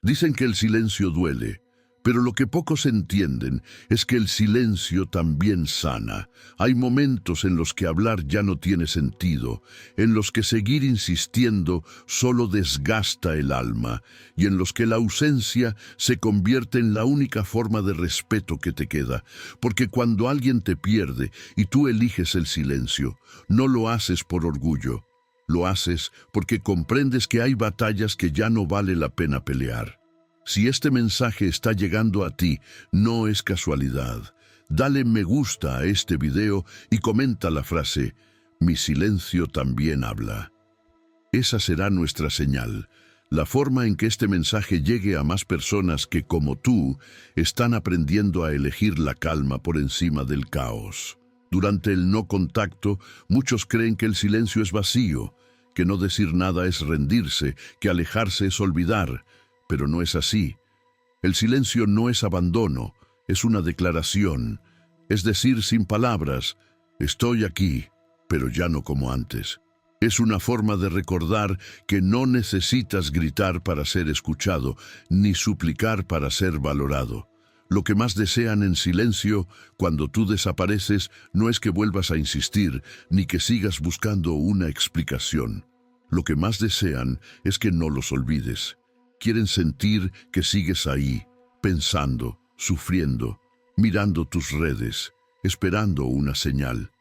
Dicen que el silencio duele, pero lo que pocos entienden es que el silencio también sana. Hay momentos en los que hablar ya no tiene sentido, en los que seguir insistiendo solo desgasta el alma, y en los que la ausencia se convierte en la única forma de respeto que te queda. Porque cuando alguien te pierde y tú eliges el silencio, no lo haces por orgullo, lo haces porque comprendes que hay batallas que ya no vale la pena pelear. Si este mensaje está llegando a ti, no es casualidad. Dale me gusta a este video y comenta la frase, mi silencio también habla. Esa será nuestra señal, la forma en que este mensaje llegue a más personas que, como tú, están aprendiendo a elegir la calma por encima del caos. Durante el no contacto, muchos creen que el silencio es vacío, que no decir nada es rendirse, que alejarse es olvidar. Pero no es así. El silencio no es abandono, es una declaración. Es decir, sin palabras, estoy aquí, pero ya no como antes. Es una forma de recordar que no necesitas gritar para ser escuchado, ni suplicar para ser valorado. Lo que más desean en silencio, cuando tú desapareces, no es que vuelvas a insistir, ni que sigas buscando una explicación. Lo que más desean es que no los olvides. Quieren sentir que sigues ahí, pensando, sufriendo, mirando tus redes, esperando una señal.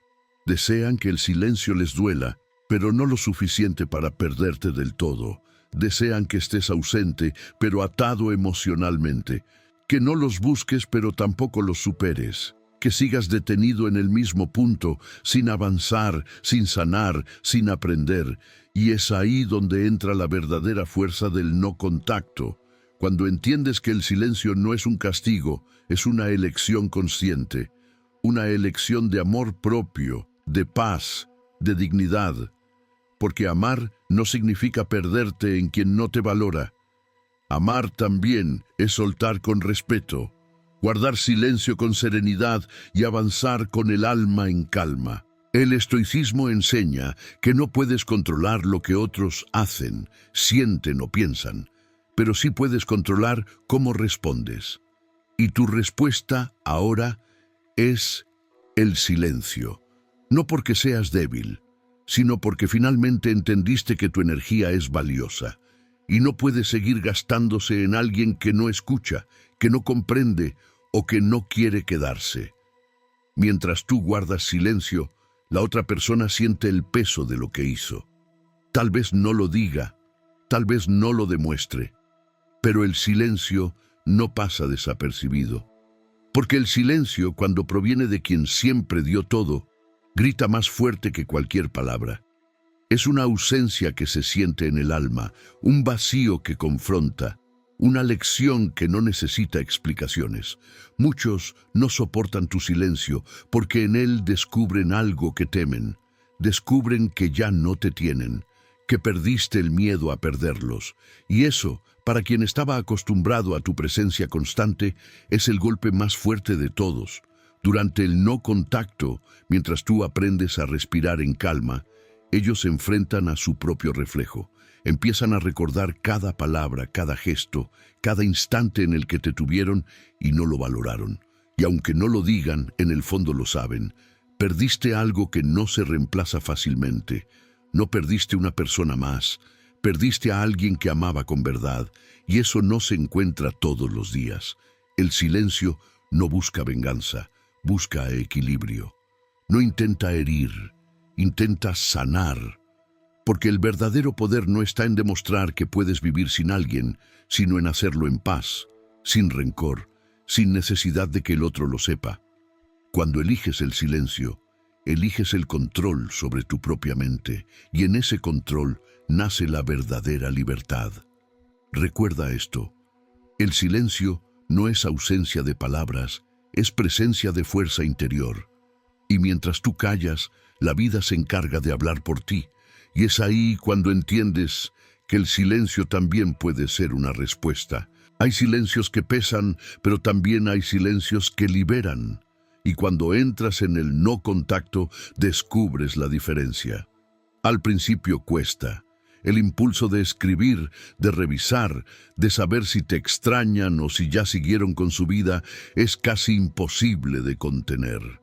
Desean que el silencio les duela, pero no lo suficiente para perderte del todo. Desean que estés ausente, pero atado emocionalmente. Que no los busques, pero tampoco los superes. Que sigas detenido en el mismo punto, sin avanzar, sin sanar, sin aprender. Y es ahí donde entra la verdadera fuerza del no contacto. Cuando entiendes que el silencio no es un castigo, es una elección consciente. Una elección de amor propio, de paz, de dignidad. Porque amar no significa perderte en quien no te valora. Amar también es soltar con respeto, guardar silencio con serenidad y avanzar con el alma en calma. El estoicismo enseña que no puedes controlar lo que otros hacen, sienten o piensan, pero sí puedes controlar cómo respondes. Y tu respuesta ahora es el silencio. No porque seas débil, sino porque finalmente entendiste que tu energía es valiosa y no puede seguir gastándose en alguien que no escucha, que no comprende o que no quiere quedarse. Mientras tú guardas silencio, la otra persona siente el peso de lo que hizo. Tal vez no lo diga, tal vez no lo demuestre, pero el silencio no pasa desapercibido. Porque el silencio, cuando proviene de quien siempre dio todo, grita más fuerte que cualquier palabra. Es una ausencia que se siente en el alma, un vacío que confronta, una lección que no necesita explicaciones. Muchos no soportan tu silencio porque en él descubren algo que temen. Descubren que ya no te tienen, que perdiste el miedo a perderlos. Y eso, para quien estaba acostumbrado a tu presencia constante, es el golpe más fuerte de todos. Durante el no contacto, mientras tú aprendes a respirar en calma, ellos se enfrentan a su propio reflejo. Empiezan a recordar cada palabra, cada gesto, cada instante en el que te tuvieron y no lo valoraron. Y aunque no lo digan, en el fondo lo saben. Perdiste algo que no se reemplaza fácilmente. No perdiste una persona más. Perdiste a alguien que amaba con verdad. Y eso no se encuentra todos los días. El silencio no busca venganza, busca equilibrio. No intenta herir, intenta sanar. Porque el verdadero poder no está en demostrar que puedes vivir sin alguien, sino en hacerlo en paz, sin rencor, sin necesidad de que el otro lo sepa. Cuando eliges el silencio, eliges el control sobre tu propia mente, y en ese control nace la verdadera libertad. Recuerda esto, el silencio no es ausencia de palabras, es presencia de fuerza interior. Y mientras tú callas, la vida se encarga de hablar por ti. Y es ahí cuando entiendes que el silencio también puede ser una respuesta. Hay silencios que pesan, pero también hay silencios que liberan. Y cuando entras en el no contacto, descubres la diferencia. Al principio cuesta. El impulso de escribir, de revisar, de saber si te extrañan o si ya siguieron con su vida, es casi imposible de contener.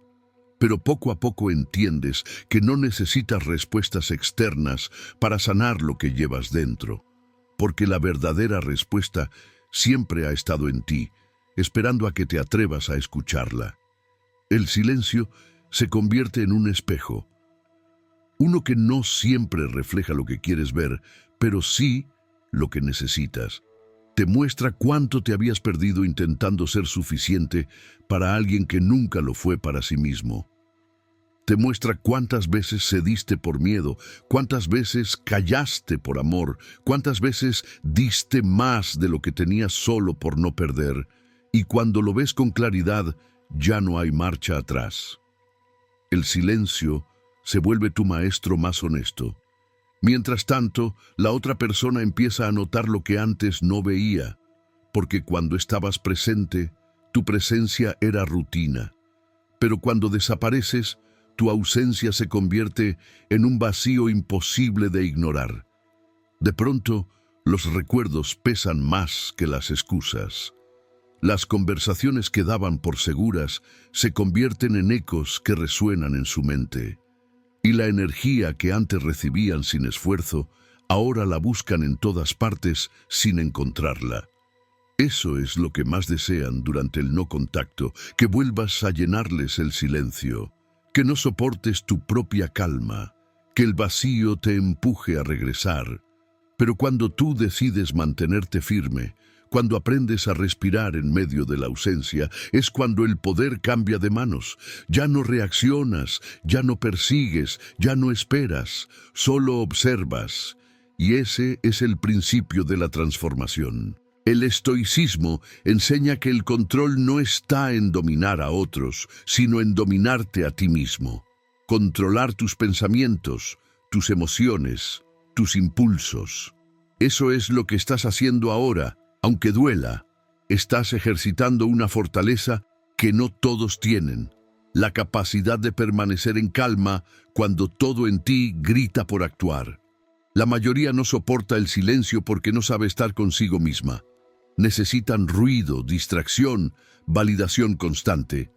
Pero poco a poco entiendes que no necesitas respuestas externas para sanar lo que llevas dentro, porque la verdadera respuesta siempre ha estado en ti, esperando a que te atrevas a escucharla. El silencio se convierte en un espejo, uno que no siempre refleja lo que quieres ver, pero sí lo que necesitas. Te muestra cuánto te habías perdido intentando ser suficiente para alguien que nunca lo fue para sí mismo. Te muestra cuántas veces cediste por miedo, cuántas veces callaste por amor, cuántas veces diste más de lo que tenías solo por no perder, y cuando lo ves con claridad, ya no hay marcha atrás. El silencio se vuelve tu maestro más honesto. Mientras tanto, la otra persona empieza a notar lo que antes no veía, porque cuando estabas presente, tu presencia era rutina. Pero cuando desapareces, tu ausencia se convierte en un vacío imposible de ignorar. De pronto, los recuerdos pesan más que las excusas. Las conversaciones que daban por seguras se convierten en ecos que resuenan en su mente. Y la energía que antes recibían sin esfuerzo, ahora la buscan en todas partes sin encontrarla. Eso es lo que más desean durante el no contacto, que vuelvas a llenarles el silencio, que no soportes tu propia calma, que el vacío te empuje a regresar. Pero cuando tú decides mantenerte firme, cuando aprendes a respirar en medio de la ausencia, es cuando el poder cambia de manos. Ya no reaccionas, ya no persigues, ya no esperas, solo observas. Y ese es el principio de la transformación. El estoicismo enseña que el control no está en dominar a otros, sino en dominarte a ti mismo. Controlar tus pensamientos, tus emociones, tus impulsos. Eso es lo que estás haciendo ahora. Aunque duela, estás ejercitando una fortaleza que no todos tienen, la capacidad de permanecer en calma cuando todo en ti grita por actuar. La mayoría no soporta el silencio porque no sabe estar consigo misma. Necesitan ruido, distracción, validación constante.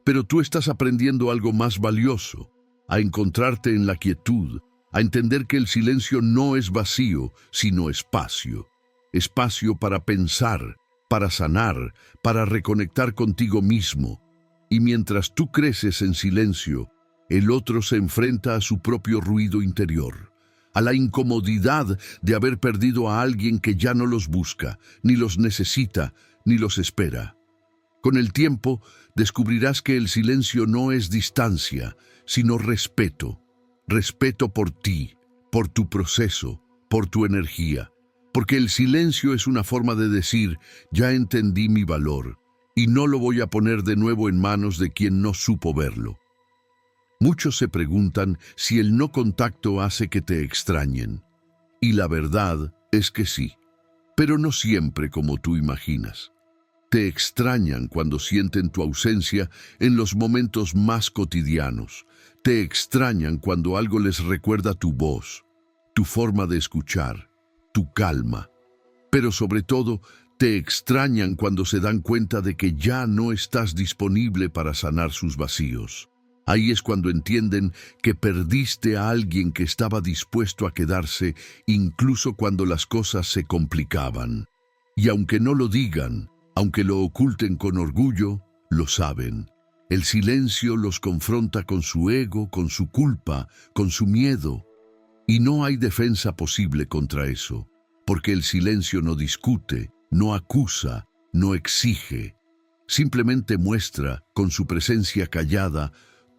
Pero tú estás aprendiendo algo más valioso, a encontrarte en la quietud, a entender que el silencio no es vacío, sino espacio. Espacio para pensar, para sanar, para reconectar contigo mismo. Y mientras tú creces en silencio, el otro se enfrenta a su propio ruido interior, a la incomodidad de haber perdido a alguien que ya no los busca, ni los necesita, ni los espera. Con el tiempo, descubrirás que el silencio no es distancia, sino respeto. Respeto por ti, por tu proceso, por tu energía. Porque el silencio es una forma de decir, ya entendí mi valor, y no lo voy a poner de nuevo en manos de quien no supo verlo. Muchos se preguntan si el no contacto hace que te extrañen. Y la verdad es que sí, pero no siempre como tú imaginas. Te extrañan cuando sienten tu ausencia en los momentos más cotidianos. Te extrañan cuando algo les recuerda tu voz, tu forma de escuchar, tu calma. Pero sobre todo, te extrañan cuando se dan cuenta de que ya no estás disponible para sanar sus vacíos. Ahí es cuando entienden que perdiste a alguien que estaba dispuesto a quedarse incluso cuando las cosas se complicaban. Y aunque no lo digan, aunque lo oculten con orgullo, lo saben. El silencio los confronta con su ego, con su culpa, con su miedo. Y no hay defensa posible contra eso, porque el silencio no discute, no acusa, no exige. Simplemente muestra, con su presencia callada,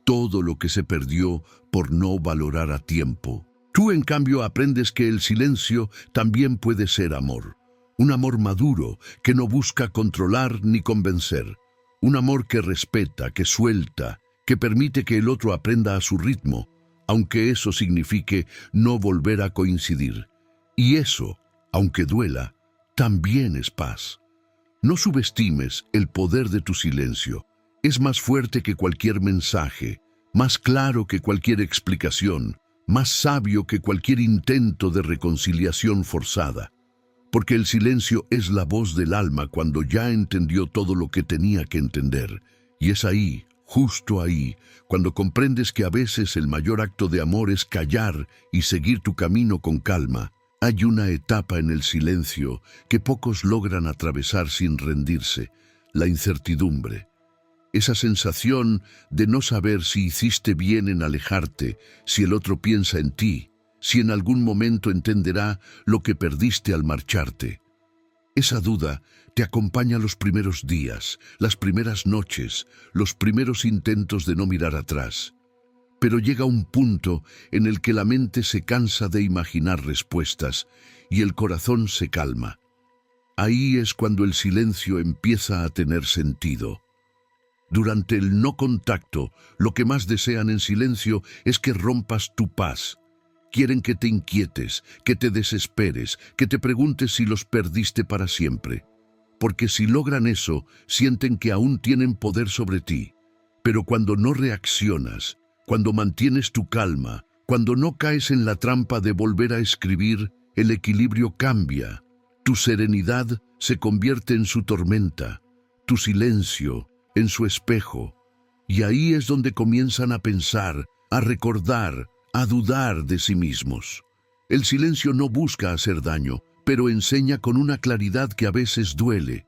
todo lo que se perdió por no valorar a tiempo. Tú, en cambio, aprendes que el silencio también puede ser amor. Un amor maduro, que no busca controlar ni convencer. Un amor que respeta, que suelta, que permite que el otro aprenda a su ritmo, aunque eso signifique no volver a coincidir. Y eso, aunque duela, también es paz. No subestimes el poder de tu silencio. Es más fuerte que cualquier mensaje, más claro que cualquier explicación, más sabio que cualquier intento de reconciliación forzada, porque el silencio es la voz del alma cuando ya entendió todo lo que tenía que entender, y es ahí, justo ahí, cuando comprendes que a veces el mayor acto de amor es callar y seguir tu camino con calma. Hay una etapa en el silencio que pocos logran atravesar sin rendirse: la incertidumbre. Esa sensación de no saber si hiciste bien en alejarte, si el otro piensa en ti, si en algún momento entenderá lo que perdiste al marcharte. Esa duda te acompaña los primeros días, las primeras noches, los primeros intentos de no mirar atrás. Pero llega un punto en el que la mente se cansa de imaginar respuestas y el corazón se calma. Ahí es cuando el silencio empieza a tener sentido. Durante el no contacto, lo que más desean en silencio es que rompas tu paz. Quieren que te inquietes, que te desesperes, que te preguntes si los perdiste para siempre. Porque si logran eso, sienten que aún tienen poder sobre ti. Pero cuando no reaccionas, cuando mantienes tu calma, cuando no caes en la trampa de volver a escribir, el equilibrio cambia. Tu serenidad se convierte en su tormenta, tu silencio en su espejo. Y ahí es donde comienzan a pensar, a recordar, a dudar de sí mismos. El silencio no busca hacer daño, pero enseña con una claridad que a veces duele.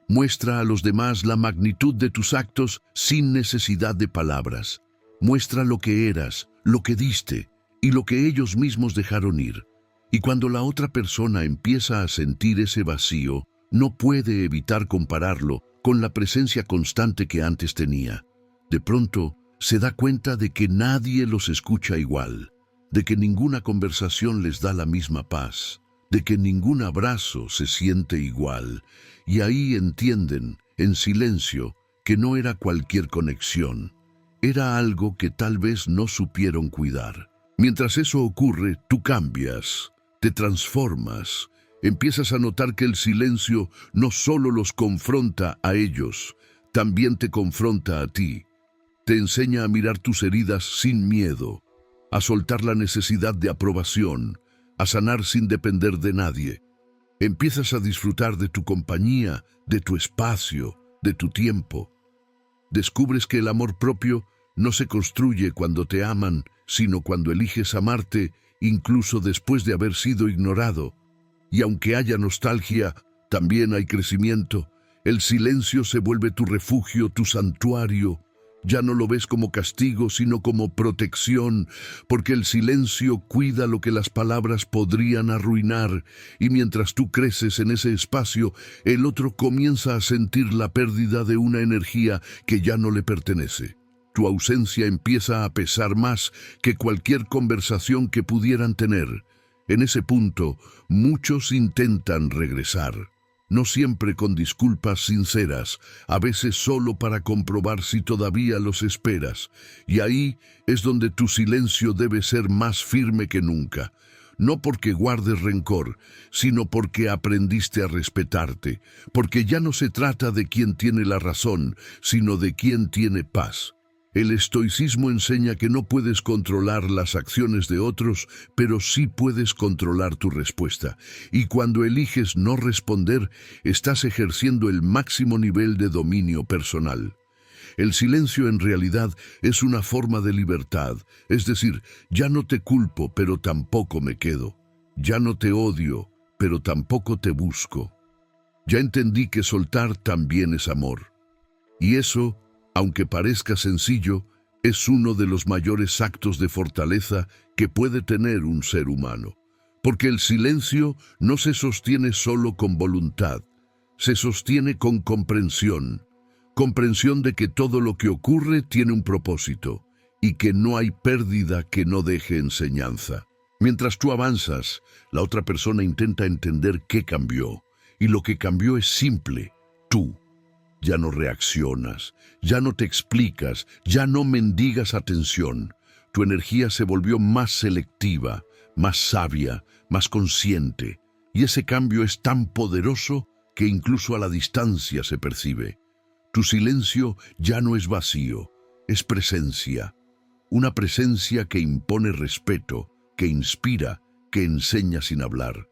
Muestra a los demás la magnitud de tus actos sin necesidad de palabras. Muestra lo que eras, lo que diste y lo que ellos mismos dejaron ir. Y cuando la otra persona empieza a sentir ese vacío, no puede evitar compararlo con la presencia constante que antes tenía. De pronto, se da cuenta de que nadie los escucha igual, de que ninguna conversación les da la misma paz, de que ningún abrazo se siente igual, y ahí entienden, en silencio, que no era cualquier conexión, era algo que tal vez no supieron cuidar. Mientras eso ocurre, tú cambias, te transformas, empiezas a notar que el silencio no solo los confronta a ellos, también te confronta a ti. Te enseña a mirar tus heridas sin miedo, a soltar la necesidad de aprobación, a sanar sin depender de nadie. Empiezas a disfrutar de tu compañía, de tu espacio, de tu tiempo. Descubres que el amor propio no se construye cuando te aman, sino cuando eliges amarte, incluso después de haber sido ignorado. Y aunque haya nostalgia, también hay crecimiento. El silencio se vuelve tu refugio, tu santuario. Ya no lo ves como castigo, sino como protección, porque el silencio cuida lo que las palabras podrían arruinar, y mientras tú creces en ese espacio, el otro comienza a sentir la pérdida de una energía que ya no le pertenece. Tu ausencia empieza a pesar más que cualquier conversación que pudieran tener. En ese punto, muchos intentan regresar. No siempre con disculpas sinceras, a veces solo para comprobar si todavía los esperas. Y ahí es donde tu silencio debe ser más firme que nunca. No porque guardes rencor, sino porque aprendiste a respetarte. Porque ya no se trata de quién tiene la razón, sino de quién tiene paz. El estoicismo enseña que no puedes controlar las acciones de otros, pero sí puedes controlar tu respuesta. Y cuando eliges no responder, estás ejerciendo el máximo nivel de dominio personal. El silencio en realidad es una forma de libertad, es decir, ya no te culpo, pero tampoco me quedo. Ya no te odio, pero tampoco te busco. Ya entendí que soltar también es amor. Y eso, aunque parezca sencillo, es uno de los mayores actos de fortaleza que puede tener un ser humano. Porque el silencio no se sostiene solo con voluntad, se sostiene con comprensión. Comprensión de que todo lo que ocurre tiene un propósito y que no hay pérdida que no deje enseñanza. Mientras tú avanzas, la otra persona intenta entender qué cambió. Y lo que cambió es simple: tú. Ya no reaccionas, ya no te explicas, ya no mendigas atención. Tu energía se volvió más selectiva, más sabia, más consciente. Y ese cambio es tan poderoso que incluso a la distancia se percibe. Tu silencio ya no es vacío, es presencia. una presencia que impone respeto, que inspira, que enseña sin hablar.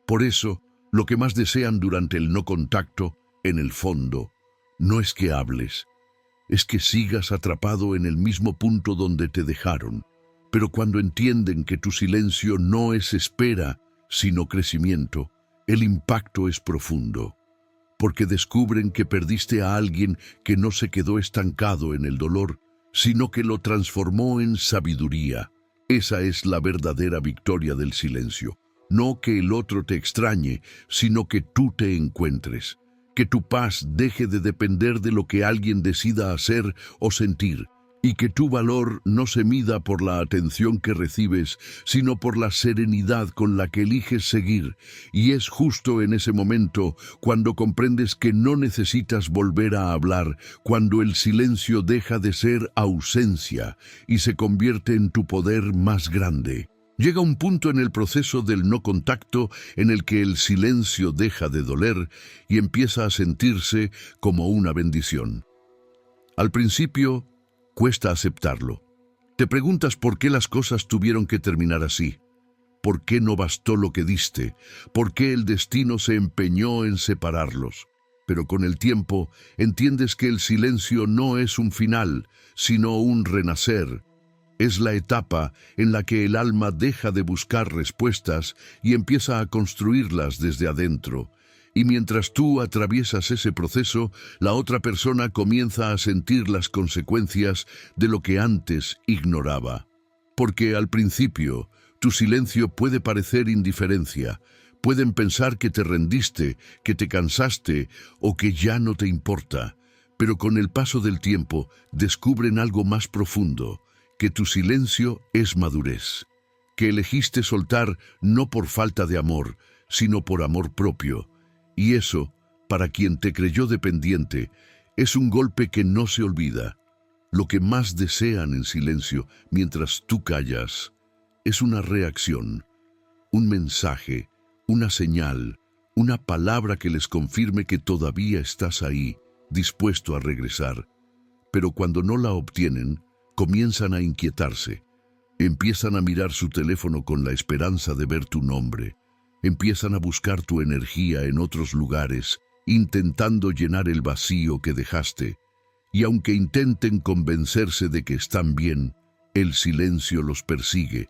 Por eso, lo que más desean durante el no contacto, en el fondo, no es que hables, es que sigas atrapado en el mismo punto donde te dejaron. Pero cuando entienden que tu silencio no es espera, sino crecimiento, el impacto es profundo, porque descubren que perdiste a alguien que no se quedó estancado en el dolor, sino que lo transformó en sabiduría. Esa es la verdadera victoria del silencio. No que el otro te extrañe, sino que tú te encuentres. Que tu paz deje de depender de lo que alguien decida hacer o sentir, y que tu valor no se mida por la atención que recibes, sino por la serenidad con la que eliges seguir. Y es justo en ese momento, cuando comprendes que no necesitas volver a hablar, cuando el silencio deja de ser ausencia y se convierte en tu poder más grande. Llega un punto en el proceso del no contacto en el que el silencio deja de doler y empieza a sentirse como una bendición. Al principio, cuesta aceptarlo. Te preguntas por qué las cosas tuvieron que terminar así. ¿Por qué no bastó lo que diste? ¿Por qué el destino se empeñó en separarlos? Pero con el tiempo entiendes que el silencio no es un final, sino un renacer. Es la etapa en la que el alma deja de buscar respuestas y empieza a construirlas desde adentro. Y mientras tú atraviesas ese proceso, la otra persona comienza a sentir las consecuencias de lo que antes ignoraba. Porque al principio, tu silencio puede parecer indiferencia. Pueden pensar que te rendiste, que te cansaste o que ya no te importa. Pero con el paso del tiempo, descubren algo más profundo, que tu silencio es madurez, que elegiste soltar no por falta de amor, sino por amor propio. Y eso, para quien te creyó dependiente, es un golpe que no se olvida. Lo que más desean en silencio, mientras tú callas, es una reacción, un mensaje, una señal, una palabra que les confirme que todavía estás ahí, dispuesto a regresar. Pero cuando no la obtienen, comienzan a inquietarse. Empiezan a mirar su teléfono con la esperanza de ver tu nombre. Empiezan a buscar tu energía en otros lugares, intentando llenar el vacío que dejaste. Y aunque intenten convencerse de que están bien, el silencio los persigue,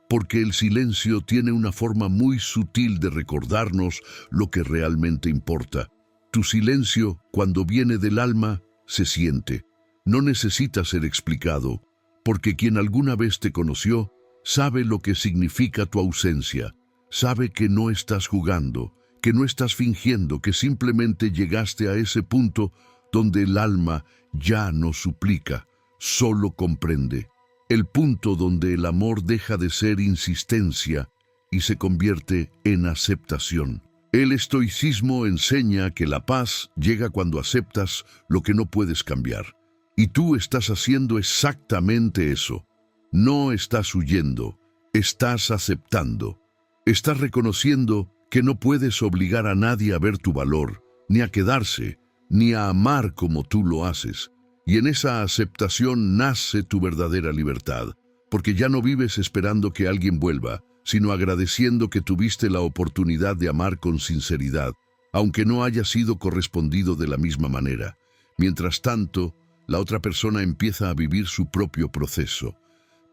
porque el silencio tiene una forma muy sutil de recordarnos lo que realmente importa. Tu silencio, cuando viene del alma, se siente. No necesita ser explicado, porque quien alguna vez te conoció sabe lo que significa tu ausencia. Sabe que no estás jugando, que no estás fingiendo, que simplemente llegaste a ese punto donde el alma ya no suplica, solo comprende. El punto donde el amor deja de ser insistencia y se convierte en aceptación. El estoicismo enseña que la paz llega cuando aceptas lo que no puedes cambiar. Y tú estás haciendo exactamente eso. No estás huyendo, estás aceptando. Estás reconociendo que no puedes obligar a nadie a ver tu valor, ni a quedarse, ni a amar como tú lo haces. Y en esa aceptación nace tu verdadera libertad, porque ya no vives esperando que alguien vuelva, sino agradeciendo que tuviste la oportunidad de amar con sinceridad, aunque no haya sido correspondido de la misma manera. Mientras tanto, la otra persona empieza a vivir su propio proceso.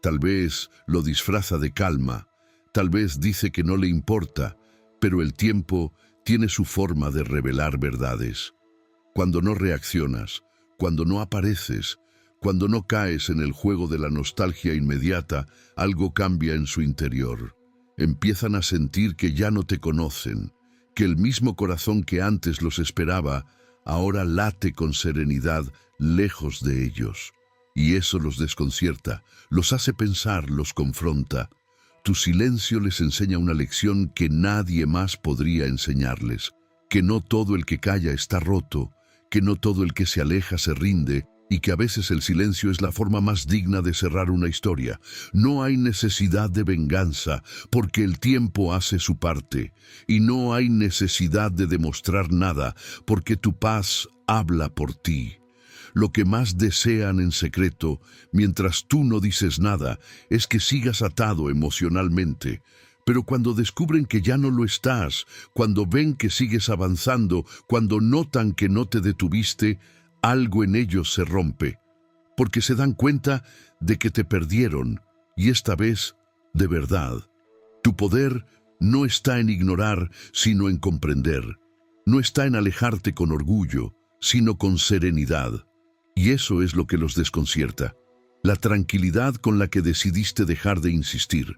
Tal vez lo disfraza de calma, tal vez dice que no le importa, pero el tiempo tiene su forma de revelar verdades. Cuando no reaccionas, cuando no apareces, cuando no caes en el juego de la nostalgia inmediata, algo cambia en su interior. Empiezan a sentir que ya no te conocen, que el mismo corazón que antes los esperaba, ahora late con serenidad lejos de ellos. Y eso los desconcierta, los hace pensar, los confronta. Tu silencio les enseña una lección que nadie más podría enseñarles, que no todo el que calla está roto, que no todo el que se aleja se rinde, y que a veces el silencio es la forma más digna de cerrar una historia. No hay necesidad de venganza, porque el tiempo hace su parte, y no hay necesidad de demostrar nada, porque tu paz habla por ti. lo que más desean en secreto, mientras tú no dices nada, es que sigas atado emocionalmente. Pero cuando descubren que ya no lo estás, cuando ven que sigues avanzando, cuando notan que no te detuviste, algo en ellos se rompe, porque se dan cuenta de que te perdieron, y esta vez, de verdad. Tu poder no está en ignorar, sino en comprender. No está en alejarte con orgullo, sino con serenidad. Y eso es lo que los desconcierta. La tranquilidad con la que decidiste dejar de insistir.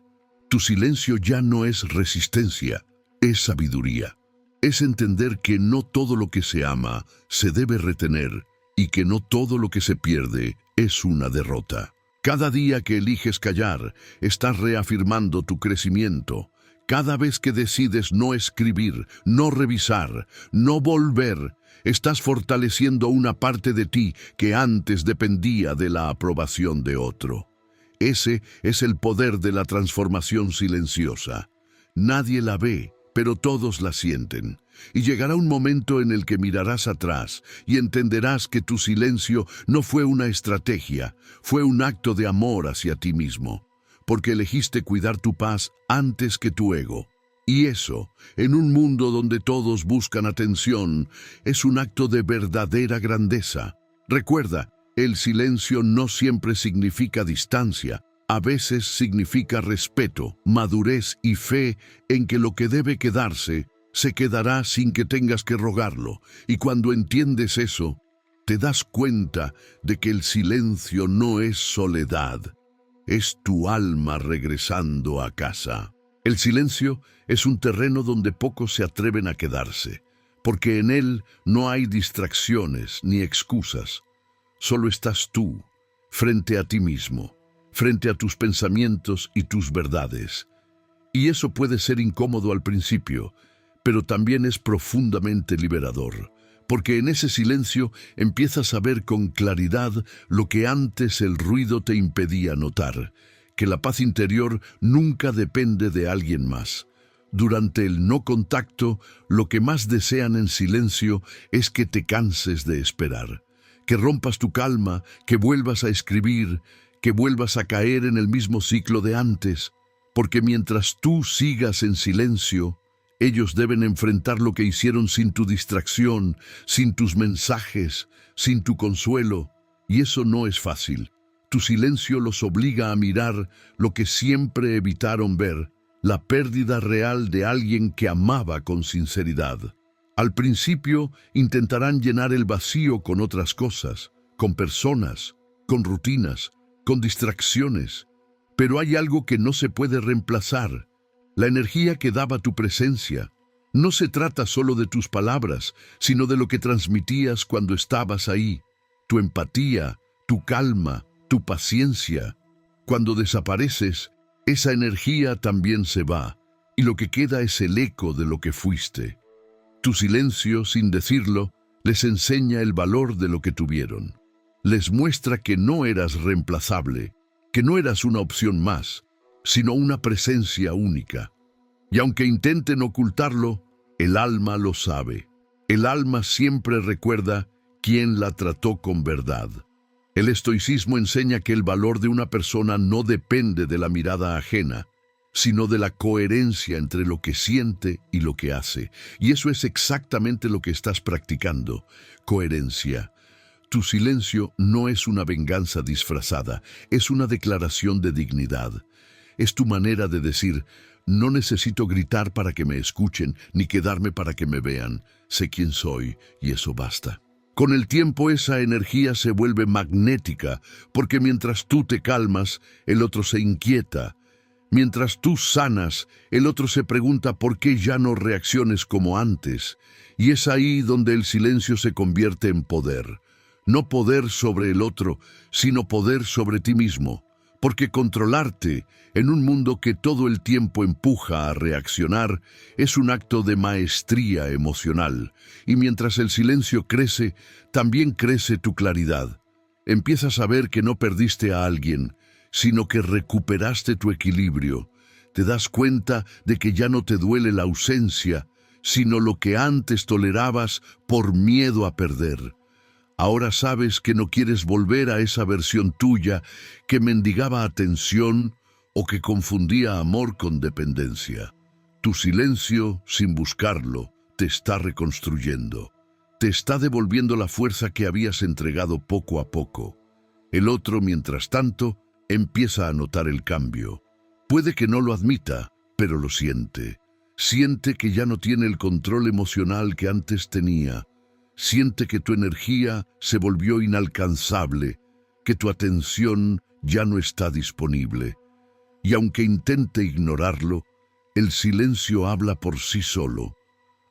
Tu silencio ya no es resistencia, es sabiduría. Es entender que no todo lo que se ama se debe retener y que no todo lo que se pierde es una derrota. Cada día que eliges callar, estás reafirmando tu crecimiento. Cada vez que decides no escribir, no revisar, no volver, estás fortaleciendo una parte de ti que antes dependía de la aprobación de otro. Ese es el poder de la transformación silenciosa. Nadie la ve, pero todos la sienten. Y llegará un momento en el que mirarás atrás y entenderás que tu silencio no fue una estrategia, fue un acto de amor hacia ti mismo, porque elegiste cuidar tu paz antes que tu ego. Y eso, en un mundo donde todos buscan atención, es un acto de verdadera grandeza. Recuerda, el silencio no siempre significa distancia. A veces significa respeto, madurez y fe en que lo que debe quedarse se quedará sin que tengas que rogarlo. Y cuando entiendes eso, te das cuenta de que el silencio no es soledad, es tu alma regresando a casa. El silencio es un terreno donde pocos se atreven a quedarse, porque en él no hay distracciones ni excusas. Solo estás tú, frente a ti mismo, frente a tus pensamientos y tus verdades. Y eso puede ser incómodo al principio, pero también es profundamente liberador, porque en ese silencio empiezas a ver con claridad lo que antes el ruido te impedía notar, que la paz interior nunca depende de alguien más. Durante el no contacto, lo que más desean en silencio es que te canses de esperar, que rompas tu calma, que vuelvas a escribir, que vuelvas a caer en el mismo ciclo de antes, porque mientras tú sigas en silencio, ellos deben enfrentar lo que hicieron sin tu distracción, sin tus mensajes, sin tu consuelo, y eso no es fácil. Tu silencio los obliga a mirar lo que siempre evitaron ver, la pérdida real de alguien que amaba con sinceridad. Al principio intentarán llenar el vacío con otras cosas, con personas, con rutinas, con distracciones, pero hay algo que no se puede reemplazar: la energía que daba tu presencia. No se trata solo de tus palabras, sino de lo que transmitías cuando estabas ahí. Tu empatía, tu calma, tu paciencia. Cuando desapareces, esa energía también se va, y lo que queda es el eco de lo que fuiste. Tu silencio, sin decirlo, les enseña el valor de lo que tuvieron. Les muestra que no eras reemplazable, que no eras una opción más, sino una presencia única. Y aunque intenten ocultarlo, el alma lo sabe. El alma siempre recuerda quién la trató con verdad. El estoicismo enseña que el valor de una persona no depende de la mirada ajena, sino de la coherencia entre lo que siente y lo que hace. Y eso es exactamente lo que estás practicando: coherencia. Tu silencio no es una venganza disfrazada, es una declaración de dignidad. Es tu manera de decir: no necesito gritar para que me escuchen, ni quedarme para que me vean. Sé quién soy y eso basta. Con el tiempo esa energía se vuelve magnética, porque mientras tú te calmas, el otro se inquieta. Mientras tú sanas, el otro se pregunta por qué ya no reacciones como antes. Y es ahí donde el silencio se convierte en poder. No poder sobre el otro, sino poder sobre ti mismo. Porque controlarte, en un mundo que todo el tiempo empuja a reaccionar, es un acto de maestría emocional. Y mientras el silencio crece, también crece tu claridad. Empiezas a ver que no perdiste a alguien, sino que recuperaste tu equilibrio. Te das cuenta de que ya no te duele la ausencia, sino lo que antes tolerabas por miedo a perder. Ahora sabes que no quieres volver a esa versión tuya que mendigaba atención o que confundía amor con dependencia. Tu silencio, sin buscarlo, te está reconstruyendo. Te está devolviendo la fuerza que habías entregado poco a poco. El otro, mientras tanto, empieza a notar el cambio. Puede que no lo admita, pero lo siente. Siente que ya no tiene el control emocional que antes tenía. Siente que tu energía se volvió inalcanzable, que tu atención ya no está disponible. Y aunque intente ignorarlo, el silencio habla por sí solo.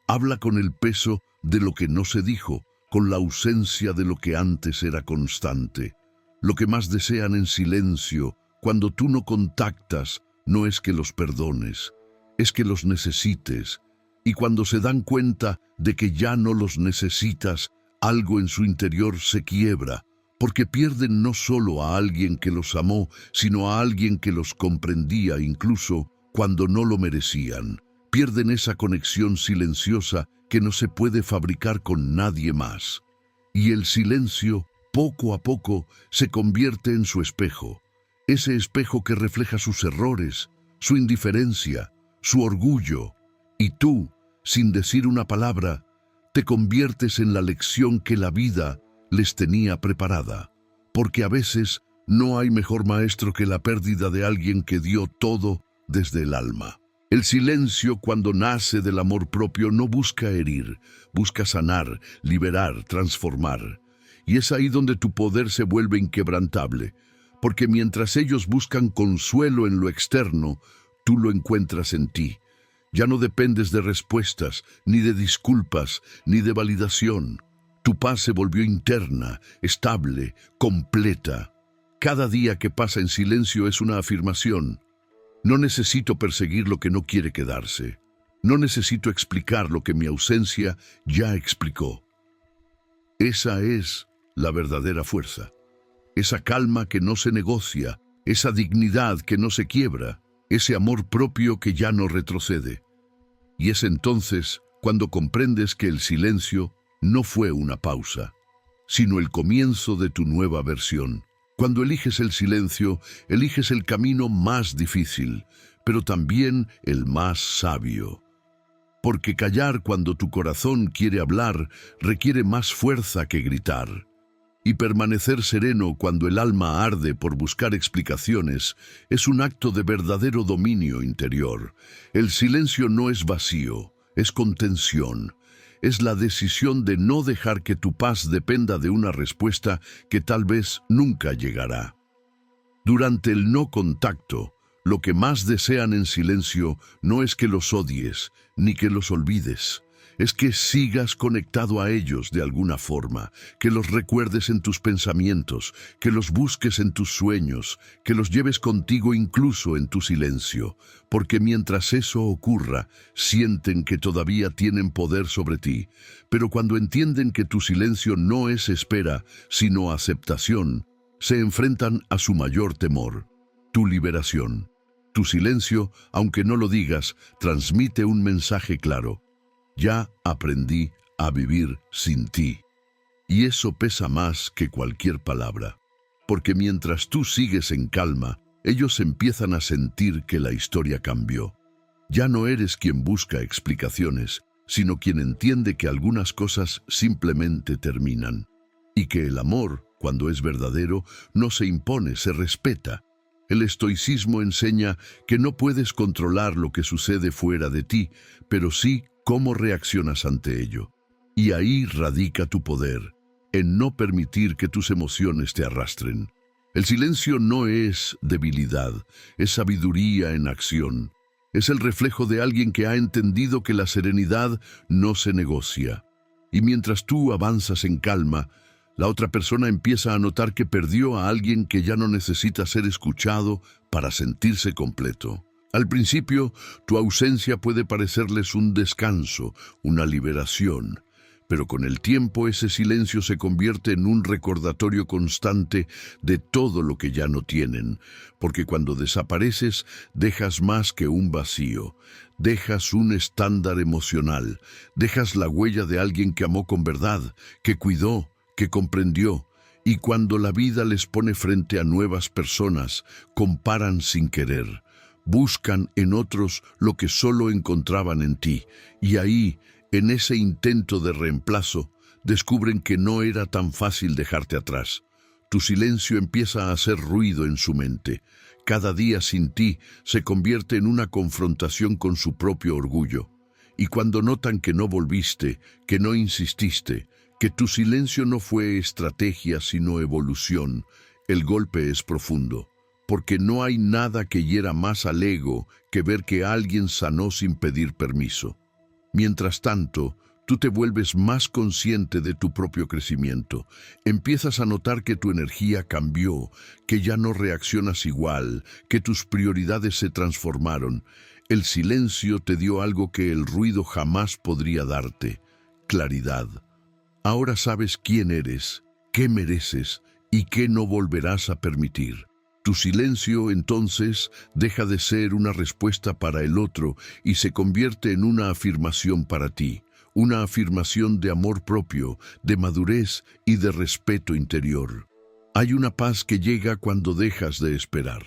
Habla con el peso de lo que no se dijo, con la ausencia de lo que antes era constante. Lo que más desean en silencio, cuando tú no contactas, no es que los perdones, es que los necesites. Y cuando se dan cuenta de que ya no los necesitas, algo en su interior se quiebra, porque pierden no solo a alguien que los amó, sino a alguien que los comprendía incluso cuando no lo merecían. Pierden esa conexión silenciosa que no se puede fabricar con nadie más. Y el silencio, poco a poco, se convierte en su espejo. Ese espejo que refleja sus errores, su indiferencia, su orgullo. Y tú, sin decir una palabra, te conviertes en la lección que la vida les tenía preparada. Porque a veces no hay mejor maestro que la pérdida de alguien que dio todo desde el alma. El silencio, cuando nace del amor propio, no busca herir, busca sanar, liberar, transformar. Y es ahí donde tu poder se vuelve inquebrantable, porque mientras ellos buscan consuelo en lo externo, tú lo encuentras en ti. Ya no dependes de respuestas, ni de disculpas, ni de validación. Tu paz se volvió interna, estable, completa. Cada día que pasa en silencio es una afirmación. No necesito perseguir lo que no quiere quedarse. No necesito explicar lo que mi ausencia ya explicó. Esa es la verdadera fuerza. Esa calma que no se negocia, esa dignidad que no se quiebra, ese amor propio que ya no retrocede. Y es entonces cuando comprendes que el silencio no fue una pausa, sino el comienzo de tu nueva versión. Cuando eliges el silencio, eliges el camino más difícil, pero también el más sabio. Porque callar cuando tu corazón quiere hablar requiere más fuerza que gritar. Y permanecer sereno cuando el alma arde por buscar explicaciones es un acto de verdadero dominio interior. El silencio no es vacío, es contención. Es la decisión de no dejar que tu paz dependa de una respuesta que tal vez nunca llegará. Durante el no contacto, lo que más desean en silencio no es que los odies, ni que los olvides. Es que sigas conectado a ellos de alguna forma, que los recuerdes en tus pensamientos, que los busques en tus sueños, que los lleves contigo incluso en tu silencio, porque mientras eso ocurra, sienten que todavía tienen poder sobre ti, pero cuando entienden que tu silencio no es espera, sino aceptación, se enfrentan a su mayor temor, tu liberación. Tu silencio, aunque no lo digas, transmite un mensaje claro. Ya aprendí a vivir sin ti. Y eso pesa más que cualquier palabra, porque mientras tú sigues en calma, ellos empiezan a sentir que la historia cambió. Ya no eres quien busca explicaciones, sino quien entiende que algunas cosas simplemente terminan. Y que el amor, cuando es verdadero, no se impone, se respeta. El estoicismo enseña que no puedes controlar lo que sucede fuera de ti, pero sí cómo reaccionas ante ello. Y ahí radica tu poder, en no permitir que tus emociones te arrastren. El silencio no es debilidad, es sabiduría en acción. Es el reflejo de alguien que ha entendido que la serenidad no se negocia. Y mientras tú avanzas en calma, la otra persona empieza a notar que perdió a alguien que ya no necesita ser escuchado para sentirse completo. Al principio, tu ausencia puede parecerles un descanso, una liberación, pero con el tiempo ese silencio se convierte en un recordatorio constante de todo lo que ya no tienen, porque cuando desapareces dejas más que un vacío, dejas un estándar emocional, dejas la huella de alguien que amó con verdad, que cuidó, que comprendió, y cuando la vida les pone frente a nuevas personas, comparan sin querer. Buscan en otros lo que solo encontraban en ti, y ahí, en ese intento de reemplazo, descubren que no era tan fácil dejarte atrás. Tu silencio empieza a hacer ruido en su mente. Cada día sin ti se convierte en una confrontación con su propio orgullo. Y cuando notan que no volviste, que no insististe, que tu silencio no fue estrategia sino evolución, el golpe es profundo. Porque no hay nada que hiera más al ego que ver que alguien sanó sin pedir permiso. Mientras tanto, tú te vuelves más consciente de tu propio crecimiento. Empiezas a notar que tu energía cambió, que ya no reaccionas igual, que tus prioridades se transformaron. El silencio te dio algo que el ruido jamás podría darte: claridad. Ahora sabes quién eres, qué mereces y qué no volverás a permitir. Tu silencio, entonces, deja de ser una respuesta para el otro y se convierte en una afirmación para ti. Una afirmación de amor propio, de madurez y de respeto interior. Hay una paz que llega cuando dejas de esperar.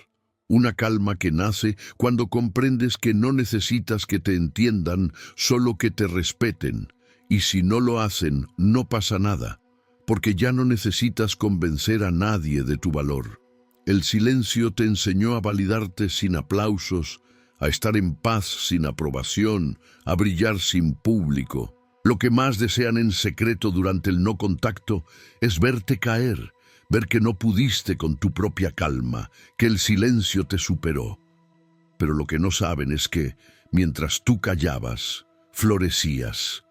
Una calma que nace cuando comprendes que no necesitas que te entiendan, solo que te respeten. Y si no lo hacen, no pasa nada, porque ya no necesitas convencer a nadie de tu valor. El silencio te enseñó a validarte sin aplausos, a estar en paz sin aprobación, a brillar sin público. Lo que más desean en secreto durante el no contacto es verte caer, ver que no pudiste con tu propia calma, que el silencio te superó. Pero lo que no saben es que, mientras tú callabas, florecías.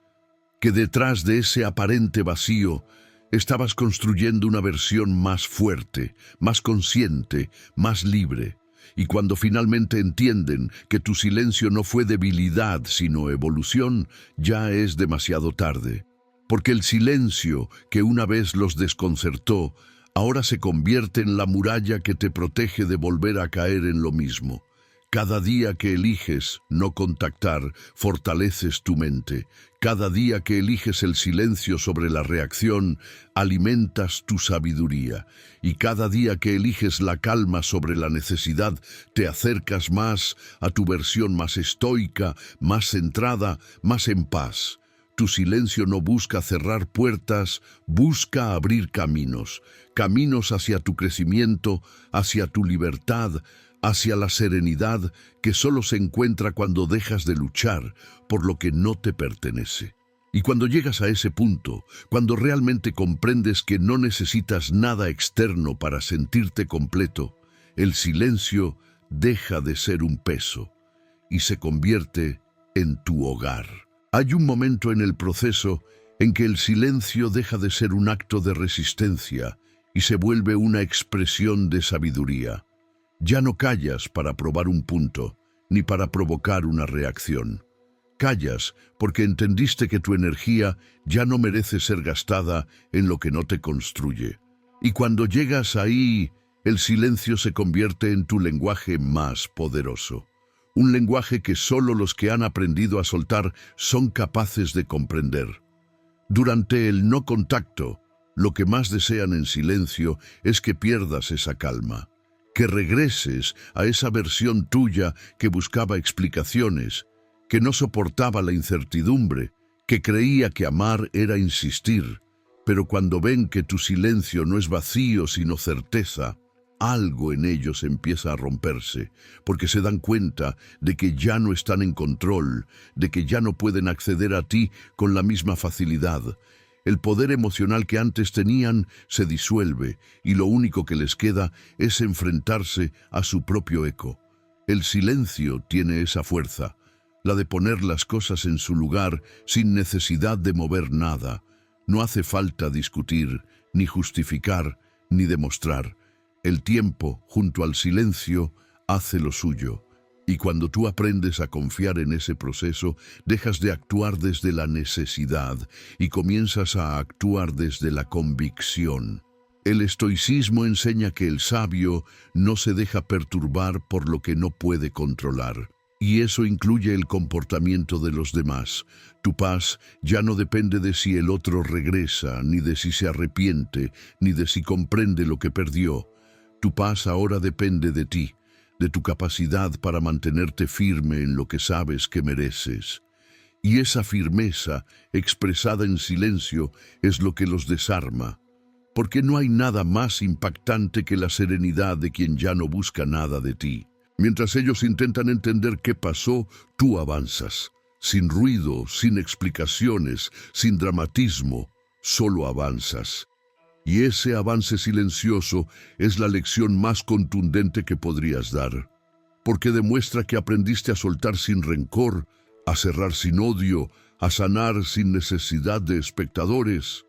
Que detrás de ese aparente vacío estabas construyendo una versión más fuerte, más consciente, más libre. Y cuando finalmente entienden que tu silencio no fue debilidad, sino evolución, ya es demasiado tarde. Porque el silencio que una vez los desconcertó, ahora se convierte en la muralla que te protege de volver a caer en lo mismo. Cada día que eliges no contactar, fortaleces tu mente. Cada día que eliges el silencio sobre la reacción, alimentas tu sabiduría. Y cada día que eliges la calma sobre la necesidad, te acercas más a tu versión más estoica, más centrada, más en paz. Tu silencio no busca cerrar puertas, busca abrir caminos. Caminos hacia tu crecimiento, hacia tu libertad, hacia la serenidad que solo se encuentra cuando dejas de luchar por lo que no te pertenece. Y cuando llegas a ese punto, cuando realmente comprendes que no necesitas nada externo para sentirte completo, el silencio deja de ser un peso y se convierte en tu hogar. Hay un momento en el proceso en que el silencio deja de ser un acto de resistencia y se vuelve una expresión de sabiduría. Ya no callas para probar un punto, ni para provocar una reacción. Callas porque entendiste que tu energía ya no merece ser gastada en lo que no te construye. Y cuando llegas ahí, el silencio se convierte en tu lenguaje más poderoso. Un lenguaje que solo los que han aprendido a soltar son capaces de comprender. Durante el no contacto, lo que más desean en silencio es que pierdas esa calma. Que regreses a esa versión tuya que buscaba explicaciones, que no soportaba la incertidumbre, que creía que amar era insistir, pero cuando ven que tu silencio no es vacío sino certeza, algo en ellos empieza a romperse, porque se dan cuenta de que ya no están en control, de que ya no pueden acceder a ti con la misma facilidad. El poder emocional que antes tenían se disuelve y lo único que les queda es enfrentarse a su propio eco. El silencio tiene esa fuerza, la de poner las cosas en su lugar sin necesidad de mover nada. No hace falta discutir, ni justificar, ni demostrar. El tiempo, junto al silencio, hace lo suyo. Y cuando tú aprendes a confiar en ese proceso, dejas de actuar desde la necesidad y comienzas a actuar desde la convicción. El estoicismo enseña que el sabio no se deja perturbar por lo que no puede controlar. Y eso incluye el comportamiento de los demás. Tu paz ya no depende de si el otro regresa, ni de si se arrepiente, ni de si comprende lo que perdió. Tu paz ahora depende de ti, de tu capacidad para mantenerte firme en lo que sabes que mereces. Y esa firmeza, expresada en silencio, es lo que los desarma. Porque no hay nada más impactante que la serenidad de quien ya no busca nada de ti. Mientras ellos intentan entender qué pasó, tú avanzas. Sin ruido, sin explicaciones, sin dramatismo, solo avanzas. Y ese avance silencioso es la lección más contundente que podrías dar. Porque demuestra que aprendiste a soltar sin rencor, a cerrar sin odio, a sanar sin necesidad de espectadores.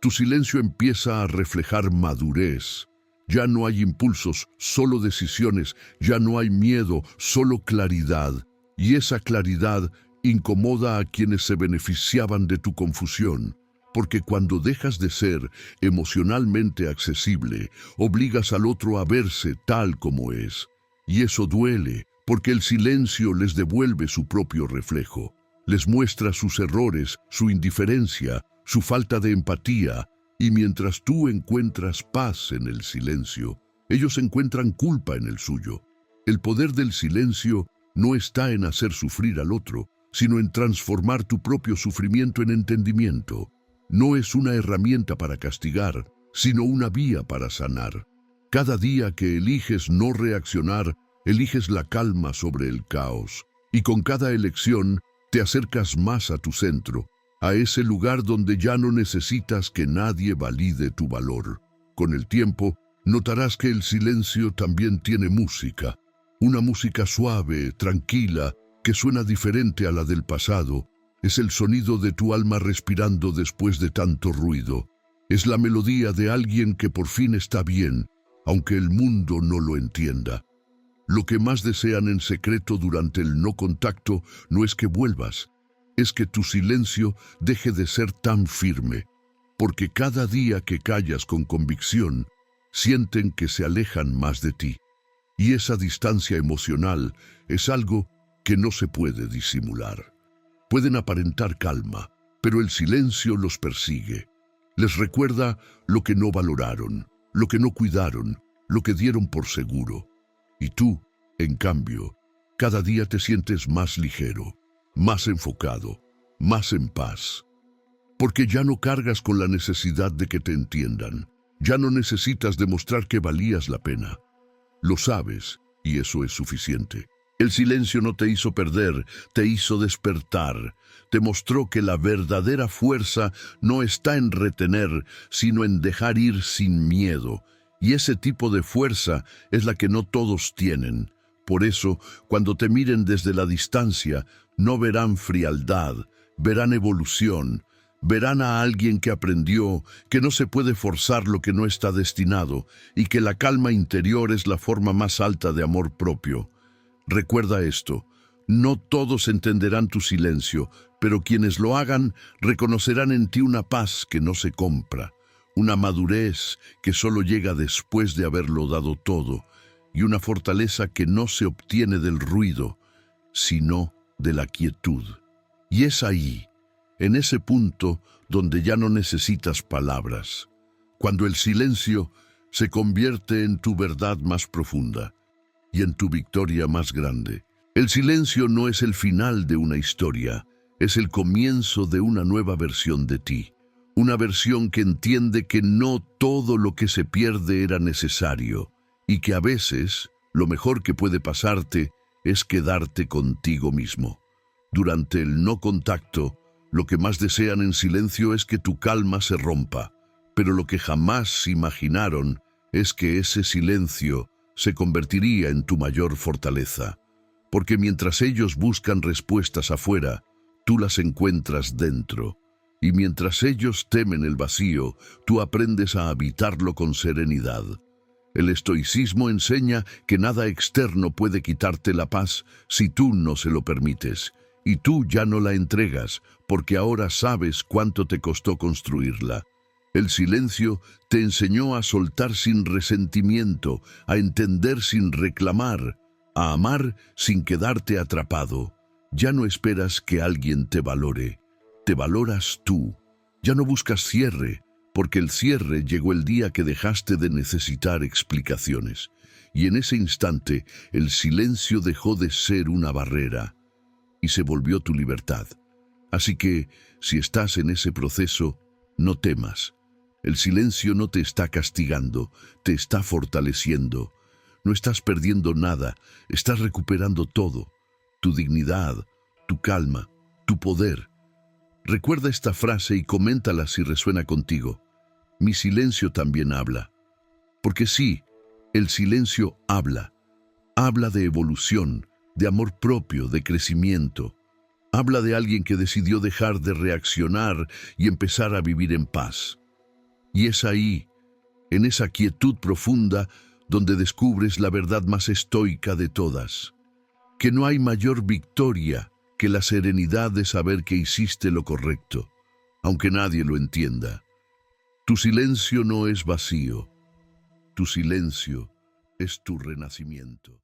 Tu silencio empieza a reflejar madurez. Ya no hay impulsos, solo decisiones. Ya no hay miedo, solo claridad. Y esa claridad incomoda a quienes se beneficiaban de tu confusión. Porque cuando dejas de ser emocionalmente accesible, obligas al otro a verse tal como es. Y eso duele, porque el silencio les devuelve su propio reflejo. Les muestra sus errores, su indiferencia, su falta de empatía. Y mientras tú encuentras paz en el silencio, ellos encuentran culpa en el suyo. El poder del silencio no está en hacer sufrir al otro, sino en transformar tu propio sufrimiento en entendimiento. No es una herramienta para castigar, sino una vía para sanar. Cada día que eliges no reaccionar, eliges la calma sobre el caos. Y con cada elección te acercas más a tu centro, a ese lugar donde ya no necesitas que nadie valide tu valor. Con el tiempo, notarás que el silencio también tiene música. Una música suave, tranquila, que suena diferente a la del pasado. Es el sonido de tu alma respirando después de tanto ruido. Es la melodía de alguien que por fin está bien, aunque el mundo no lo entienda. Lo que más desean en secreto durante el no contacto no es que vuelvas, es que tu silencio deje de ser tan firme, porque cada día que callas con convicción, sienten que se alejan más de ti. Y esa distancia emocional es algo que no se puede disimular. Pueden aparentar calma, pero el silencio los persigue. Les recuerda lo que no valoraron, lo que no cuidaron, lo que dieron por seguro. Y tú, en cambio, cada día te sientes más ligero, más enfocado, más en paz. Porque ya no cargas con la necesidad de que te entiendan. Ya no necesitas demostrar que valías la pena. Lo sabes, y eso es suficiente. El silencio no te hizo perder, te hizo despertar. Te mostró que la verdadera fuerza no está en retener, sino en dejar ir sin miedo. Y ese tipo de fuerza es la que no todos tienen. Por eso, cuando te miren desde la distancia, no verán frialdad, verán evolución, verán a alguien que aprendió que no se puede forzar lo que no está destinado y que la calma interior es la forma más alta de amor propio. Recuerda esto, no todos entenderán tu silencio, pero quienes lo hagan reconocerán en ti una paz que no se compra, una madurez que solo llega después de haberlo dado todo, y una fortaleza que no se obtiene del ruido, sino de la quietud. Y es ahí, en ese punto, donde ya no necesitas palabras, cuando el silencio se convierte en tu verdad más profunda y en tu victoria más grande. El silencio no es el final de una historia, es el comienzo de una nueva versión de ti. Una versión que entiende que no todo lo que se pierde era necesario y que a veces lo mejor que puede pasarte es quedarte contigo mismo. Durante el no contacto, lo que más desean en silencio es que tu calma se rompa, pero lo que jamás imaginaron es que ese silencio se convertiría en tu mayor fortaleza. Porque mientras ellos buscan respuestas afuera, tú las encuentras dentro. Y mientras ellos temen el vacío, tú aprendes a habitarlo con serenidad. El estoicismo enseña que nada externo puede quitarte la paz si tú no se lo permites. Y tú ya no la entregas, porque ahora sabes cuánto te costó construirla. El silencio te enseñó a soltar sin resentimiento, a entender sin reclamar, a amar sin quedarte atrapado. Ya no esperas que alguien te valore, te valoras tú. Ya no buscas cierre, porque el cierre llegó el día que dejaste de necesitar explicaciones. Y en ese instante el silencio dejó de ser una barrera y se volvió tu libertad. Así que, si estás en ese proceso, no temas. El silencio no te está castigando, te está fortaleciendo. No estás perdiendo nada, estás recuperando todo. Tu dignidad, tu calma, tu poder. Recuerda esta frase y coméntala si resuena contigo. Mi silencio también habla. Porque sí, el silencio habla. Habla de evolución, de amor propio, de crecimiento. Habla de alguien que decidió dejar de reaccionar y empezar a vivir en paz. Y es ahí, en esa quietud profunda, donde descubres la verdad más estoica de todas. Que no hay mayor victoria que la serenidad de saber que hiciste lo correcto, aunque nadie lo entienda. Tu silencio no es vacío. Tu silencio es tu renacimiento.